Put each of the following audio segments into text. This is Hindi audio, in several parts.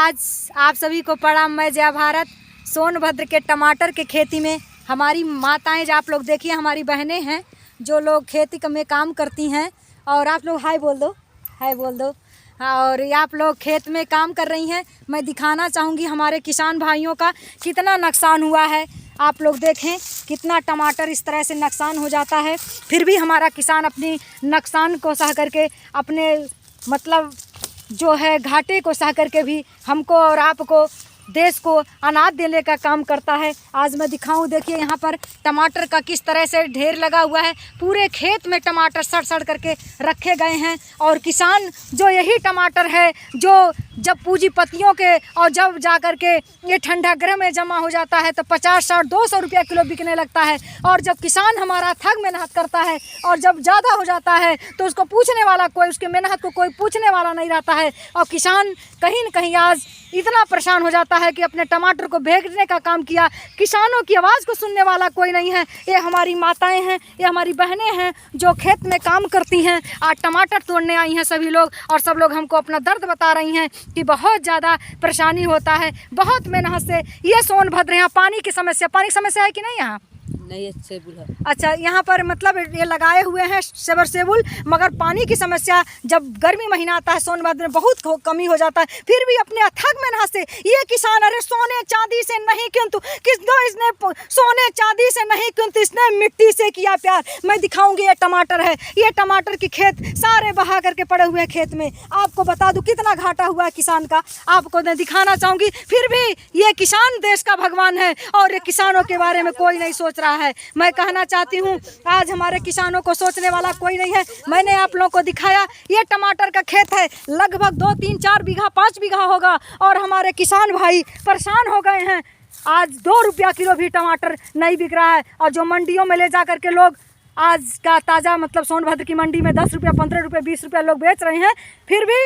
आज आप सभी को प्रणाम। मैं जया भारत। सोनभद्र के टमाटर के खेती में हमारी माताएं, जो आप लोग देखिए हमारी बहनें हैं जो लोग खेती में काम करती हैं। और आप लोग हाय बोल दो, हाय बोल दो। और आप लोग खेत में काम कर रही हैं। मैं दिखाना चाहूँगी हमारे किसान भाइयों का कितना नुकसान हुआ है। आप लोग देखें कितना टमाटर इस तरह से नुकसान हो जाता है, फिर भी हमारा किसान अपनी नुकसान को सह करके, अपने मतलब जो है घाटे को सह करके भी हमको और आपको, देश को अनाज देने का काम करता है। आज मैं दिखाऊं, देखिए यहाँ पर टमाटर का किस तरह से ढेर लगा हुआ है। पूरे खेत में टमाटर सड़ सड़ करके रखे गए हैं। और किसान जो यही टमाटर है जो जब पूंजीपतियों के और जब जा कर के ये ठंडा गृह में जमा हो जाता है तो 50, 60, 200 रुपया किलो बिकने लगता है। और जब किसान हमारा थक मेहनत करता है और जब ज़्यादा हो जाता है तो उसको पूछने वाला कोई, उसके मेहनत को कोई पूछने वाला नहीं रहता है। और किसान कहीं न कहीं आज इतना परेशान हो जाता है कि अपने टमाटर को बेचने का काम किया। किसानों की आवाज़ को सुनने वाला कोई नहीं है। ये हमारी माताएं हैं, ये हमारी बहनें हैं जो खेत में काम करती हैं। आज टमाटर तोड़ने आई हैं सभी लोग, और सब लोग हमको अपना दर्द बता रही हैं कि बहुत ज़्यादा परेशानी होता है, बहुत मेहनत से। ये सोनभद्र, यहाँ पानी की समस्या है कि नहीं? यहाँ नहीं, सेबुल है। अच्छा, यहाँ पर मतलब ये लगाए हुए हैं सेबुल, मगर पानी की समस्या जब गर्मी महीना आता है सोनभद्र में बहुत कमी हो जाता है। फिर भी अपने अथक मेहनत से ये किसान, अरे सोने चांदी से नहीं किंतु इसने सोने चांदी से नहीं किंतु इसने मिट्टी से किया प्यार। मैं दिखाऊंगी, ये टमाटर है, ये टमाटर की खेत सारे बहा करके पड़े हुए हैं खेत में। आपको बता दूं कितना घाटा हुआ है किसान का, आपको मैं दिखाना चाहूँगी। फिर भी ये किसान देश का भगवान है और ये किसानों के बारे में कोई नहीं सोच रहा है। मैं कहना चाहती हूँ आज हमारे किसानों को सोचने वाला कोई नहीं है। मैंने आप लोगों को दिखाया, ये टमाटर का खेत है, लगभग 2, 3, 4 बीघा, 5 बीघा होगा। और हमारे किसान भाई परेशान हो गए हैं। आज 2 रुपया किलो भी टमाटर नहीं बिक रहा है। और जो मंडियों में ले जा करके लोग आज का ताज़ा मतलब सोनभद्र की मंडी में 10 रुपया, 15 रुपये, 20 रुपया लोग बेच रहे हैं। फिर भी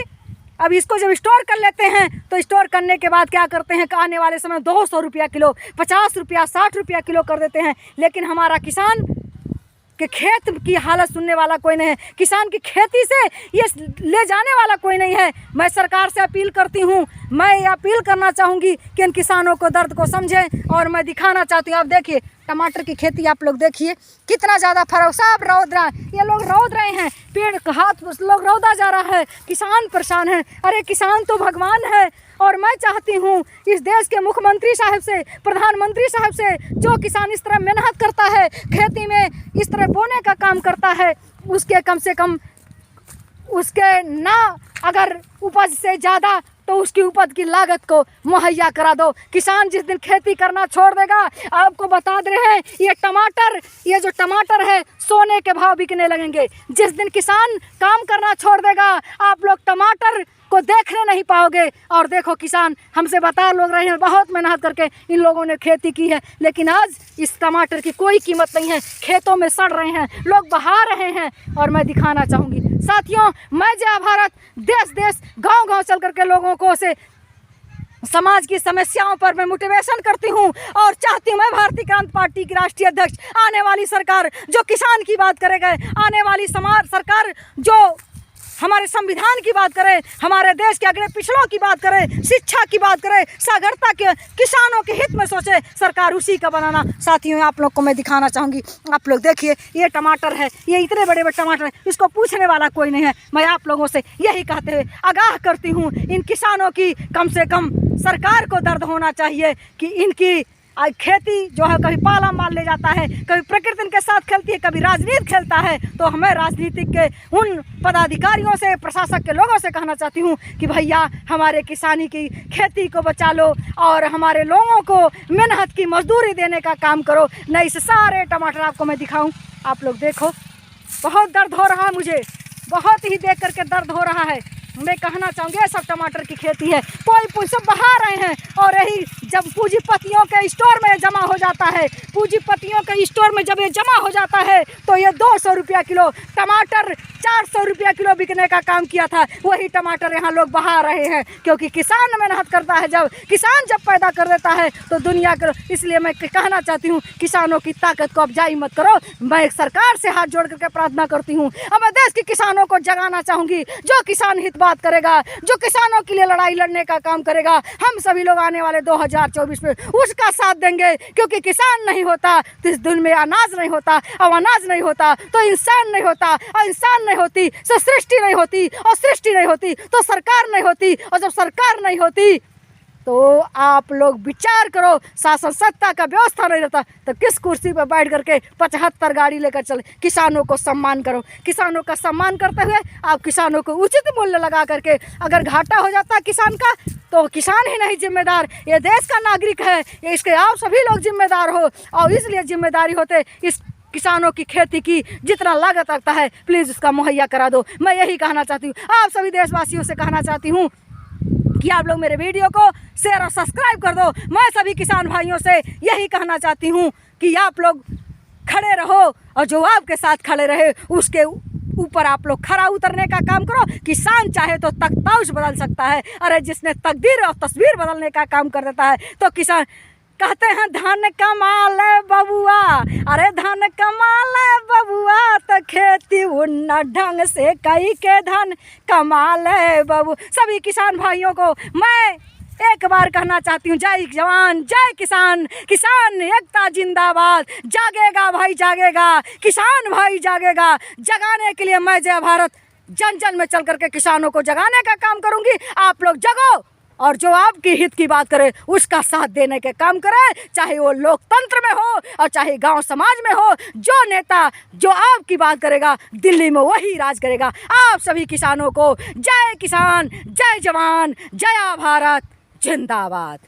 अब इसको जब स्टोर कर लेते हैं तो स्टोर करने के बाद क्या करते हैं कि आने वाले समय 200 रुपया किलो, 50 रुपया, 60 रुपया किलो कर देते हैं। लेकिन हमारा किसान के खेत की हालत सुनने वाला कोई नहीं है। किसान की खेती से ये ले जाने वाला कोई नहीं है। मैं सरकार से अपील करती हूँ, मैं ये अपील करना चाहूँगी कि इन किसानों को दर्द को समझें। और मैं दिखाना चाहती हूँ, आप देखिए टमाटर की खेती, आप लोग देखिए कितना ज़्यादा फर्क, सब रौद रहा है। ये लोग रौद रहे हैं, पेड़ हाथ लोग रौदा जा रहा है, किसान परेशान है। अरे किसान तो भगवान है। और मैं चाहती हूँ इस देश के मुख्यमंत्री साहब से, प्रधानमंत्री साहब से, जो किसान इस तरह मेहनत करता है, खेती में इस तरह बोने का काम करता है, उसके कम से कम उसके ना अगर उपज से ज़्यादा तो उसकी उपज की लागत को मुहैया करा दो। किसान जिस दिन खेती करना छोड़ देगा, आपको बता दे रहे हैं ये जो टमाटर है सोने के भाव बिकने लगेंगे। जिस दिन किसान काम करना छोड़ देगा, आप लोग टमाटर को देखने नहीं पाओगे। और देखो किसान हमसे बता लोग रहे हैं, बहुत मेहनत करके इन लोगों ने खेती की है, लेकिन आज इस टमाटर की कोई कीमत नहीं है। खेतों में सड़ रहे हैं, लोग बहा रहे हैं। और मैं दिखाना चाहूँगी साथियों, मैं जया भारत देश देश गांव गांव चल करके लोगों को से समाज की समस्याओं पर मैं मोटिवेशन करती हूँ। और चाहती हूँ मैं भारतीय क्रांति पार्टी की राष्ट्रीय अध्यक्ष, आने वाली सरकार जो किसान की बात करेगा, आने वाली सरकार जो हमारे संविधान की बात करे, हमारे देश के अगले पिछड़ों की बात करे, शिक्षा की बात करे, सागरता के किसानों के हित में सोचे, सरकार उसी का बनाना। साथियों आप लोग को मैं दिखाना चाहूँगी, आप लोग देखिए ये टमाटर है, ये इतने बड़े बड़े टमाटर है, इसको पूछने वाला कोई नहीं है। मैं आप लोगों से यही कहते हुए आगाह करती हूँ, इन किसानों की कम से कम सरकार को दर्द होना चाहिए कि इनकी खेती जो है कभी पाला मार ले जाता है, कभी प्रकृति के साथ खेलती है, कभी राजनीति खेलता है। तो हमें राजनीतिक के उन पदाधिकारियों से, प्रशासक के लोगों से कहना चाहती हूँ कि भैया हमारे किसानी की खेती को बचा लो और हमारे लोगों को मेहनत की मजदूरी देने का काम करो। नहीं इस सारे टमाटर आपको मैं दिखाऊँ, आप लोग देखो, बहुत दर्द हो रहा है मुझे, बहुत ही देख करके दर्द हो रहा है। मैं कहना चाहूँगी सब टमाटर की खेती है, कोई सब बहा रहे हैं। और यही जब पूंजीपतियों के स्टोर में जमा हो जाता है, पूंजीपतियों के स्टोर में जब ये जमा हो जाता है तो ये 200 रुपया किलो टमाटर 400 रुपया किलो बिकने का काम किया था, वही टमाटर यहाँ लोग बहा रहे हैं। क्योंकि किसान मेहनत करता है, जब किसान जब पैदा कर देता है तो दुनिया करो। इसलिए मैं कहना चाहती हूँ, किसानों की ताकत को अफजाई मत करो। मैं सरकार से हाथ जोड़ करके प्रार्थना करती हूँ। अब मैं देश के किसानों को जगाना चाहूँगी, जो किसान हित बात करेगा, जो किसानों के लिए लड़ाई लड़ने का काम करेगा, हम सभी लोग आने वाले 2024 में उसका साथ देंगे। क्योंकि किसान नहीं होता तो इस दुनिया में अनाज नहीं होता, और अनाज नहीं होता तो इंसान नहीं होता, और इंसान नहीं होती तो सृष्टि नहीं होती, और सृष्टि नहीं होती तो सरकार नहीं होती, और जब सरकार नहीं होती तो आप लोग विचार करो, शासन सत्ता का व्यवस्था नहीं रहता तो किस कुर्सी पर बैठ करके 75 गाड़ी लेकर चले। किसानों को सम्मान करो। किसानों का सम्मान करते हुए आप किसानों को उचित मूल्य लगा करके, अगर घाटा हो जाता है किसान का तो किसान ही नहीं जिम्मेदार, ये देश का नागरिक है, ये इसके आप सभी लोग जिम्मेदार हो। और इसलिए जिम्मेदारी होते इस किसानों की खेती की जितना लागत लगता है प्लीज़ उसका मुहैया करा दो। मैं यही कहना चाहती हूँ, आप सभी देशवासियों से कहना चाहती हूँ कि आप लोग मेरे वीडियो को शेयर और सब्सक्राइब कर दो। मैं सभी किसान भाइयों से यही कहना चाहती हूँ कि आप लोग खड़े रहो, और जो आपके साथ खड़े रहे उसके ऊपर आप लोग खरा उतरने का काम करो। किसान चाहे तो तख्ताउश बदल सकता है, अरे जिसने तकदीर और तस्वीर बदलने का काम कर देता है तो किसान कहते हैं धन कमा ले बबुआ, अरे धन कमा ले बबुआ, तो खेती उन्ना ढंग से कई के धन कमा ले बबू। सभी किसान भाइयों को मैं एक बार कहना चाहती हूँ, जय जवान जय किसान, किसान एकता जिंदाबाद। जागेगा भाई जागेगा, किसान भाई जागेगा। जगाने के लिए मैं जय भारत जन जन में चल करके किसानों को जगाने का काम करूँगी। आप लोग जगो, और जो आपकी हित की बात करे उसका साथ देने के काम करे, चाहे वो लोकतंत्र में हो और चाहे गांव समाज में हो। जो नेता जो आपकी बात करेगा दिल्ली में वही राज करेगा। आप सभी किसानों को जय किसान जय जवान जय भारत जिंदाबाद।